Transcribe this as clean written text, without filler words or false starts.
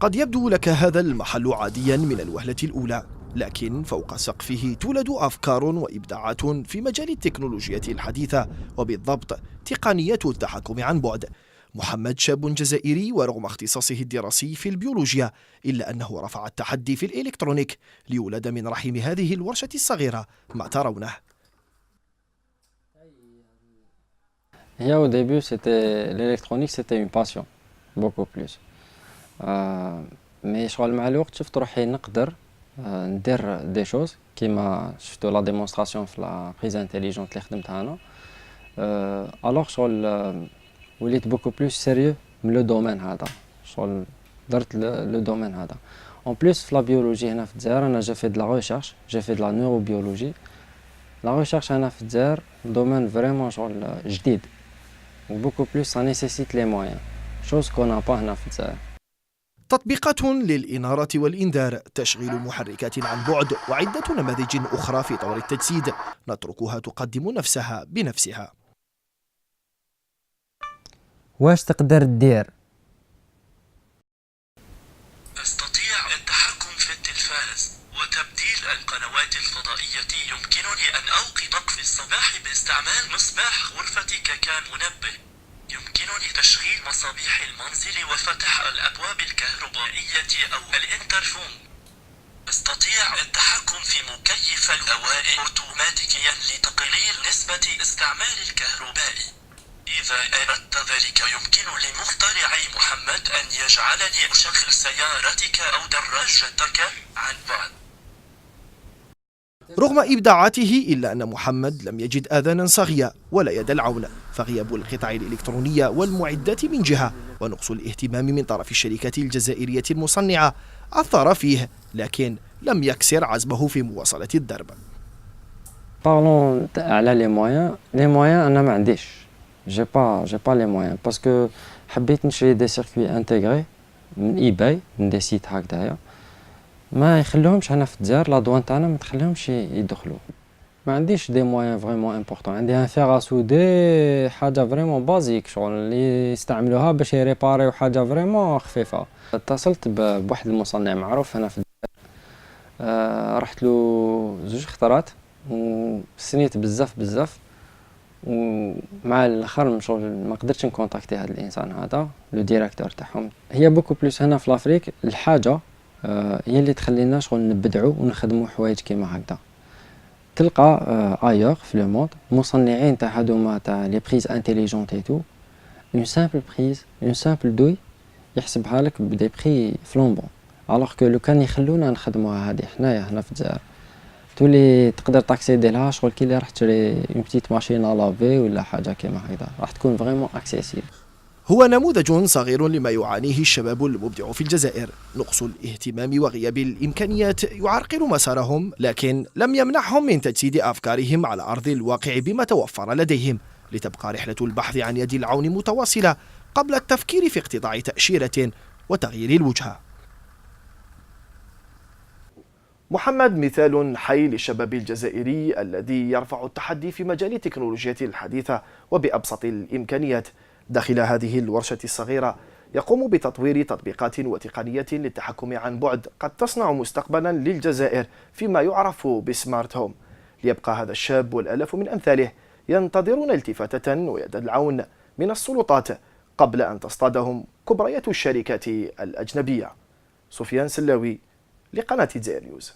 قد يبدو لك هذا المحل عاديا من الوهلة الأولى، لكن فوق سقفه تولد أفكار وإبداعات في مجال التكنولوجيا الحديثة، وبالضبط تقنية التحكم عن بعد. محمد شاب جزائري، ورغم اختصاصه الدراسي في البيولوجيا إلا أنه رفع التحدي في الإلكترونيك ليولد من رحم هذه الورشة الصغيرة ما ترونه. هي au début c'était l'électronique c'était une passion beaucoup plus. مي شغل مع الوقت شفت روحي نقدر ندير دي شوز كيما شفتو لا ديمونستراسيون في لا بريز انتيليجونت اللي خدمتها انا. الوغ شغل وليت بوكو بلوس سيريو من لو دومين هذا، شغل درت لو دومين هذا. اون بليس في لا بيولوجي هنا في الجزائر انا جا في دو لا ريشيرش، جا في دو لا نيوروبيولوجي. لا ريشيرش هنا في الجزائر دومين فريمون شغل جديد، وبوكو بلوس سا نيسيسيت لي مويان، شوز كون با هنا في الجزائر. تطبيقات للإنارة والإنذار، تشغيل محركات عن بعد، وعدة نماذج أخرى في طور التجسيد نتركها تقدم نفسها بنفسها. واش تقدر دير؟ أستطيع التحكم في التلفاز وتبديل القنوات الفضائية. يمكنني أن أوقظك في الصباح باستعمال مصباح غرفتك كمنبه. يمكنني تشغيل مصابيح المنزل وفتح الأبواب الكهربائية أو الإنترفون. أستطيع التحكم في مكيف الهواء أوتوماتيكيا لتقليل نسبة استعمال الكهرباء. إذا أردت ذلك يمكن لمخترعي محمد أن يجعلني أشغل سيارتك أو دراجتك عن بعد. رغم إبداعاته إلا أن محمد لم يجد آذانا صاغية ولا يد العون، فغياب القطع الإلكترونية والمعدات من جهة، ونقص الاهتمام من طرف الشركات الجزائرية المصنعة أثر فيه، لكن لم يكسر عزمه في مواصلة الدرب. بارلون على لي مويان أنا ما عنديش، جي با لي مويان باسكو حبيت نشري دي سيركوي انتيغري من اي باي، من دي سيت هكذايا ما يخلوهمش هنا في الجزائر، لا دوان تاعنا ما تخليهمش يدخلوا. ما عنديش دي مويان فريمون امبورطون، عندي ان فيغ اسودي، حاجه فريمون بازيك شغل اللي يستعملوها باش يريباريو حاجه فريمون خفيفه. اتصلت بواحد المصنع معروف هنا في الجزائر، رحت له زوج خطرات وسنيت بزاف ومع الاخر شغل ما قدرتش نكونتاكتي هذا الانسان هذا لو ديريكتور تاعهم. هي بوكو بلوس هنا في لافريك الحاجه هي اللي تخلينا شغل نبدعوا ونخدموا حوايج كيما هكذا. تلقى ايور في لو موند مصنعين تاع هذوما تاع لي بريز انتيليجونت اي تو، اون سامبل بريز اون سامبل دوي يحسبها لك بدي بري فلومبون، الوغ كو لو كان يخلونا نخدموها هذه حنايا هنا في الجزائر تولي تقدر تاكسيدي لها شغل كي اللي راح تشري اون بتيت ماشين ا لافي ولا حاجه كيما هكذا، راح تكون فريمون اكسيسيبل. هو نموذج صغير لما يعانيه الشباب المبدع في الجزائر. نقص الاهتمام وغياب الإمكانيات يعرقل مسارهم، لكن لم يمنعهم من تجسيد أفكارهم على أرض الواقع بما توفر لديهم، لتبقى رحلة البحث عن يد العون متواصلة قبل التفكير في اقتطاع تأشيرة وتغيير الوجهة. محمد مثال حي للشباب الجزائري الذي يرفع التحدي في مجال التكنولوجيا الحديثة وبأبسط الإمكانيات. داخل هذه الورشة الصغيرة يقوم بتطوير تطبيقات وتقنية للتحكم عن بعد قد تصنع مستقبلا للجزائر فيما يعرف بسمارت هوم. ليبقى هذا الشاب والآلاف من أمثاله ينتظرون التفاتة ويد العون من السلطات قبل أن تصطادهم كبريات الشركات الأجنبية. سفيان سلاوي لقناة الجزائر نيوز.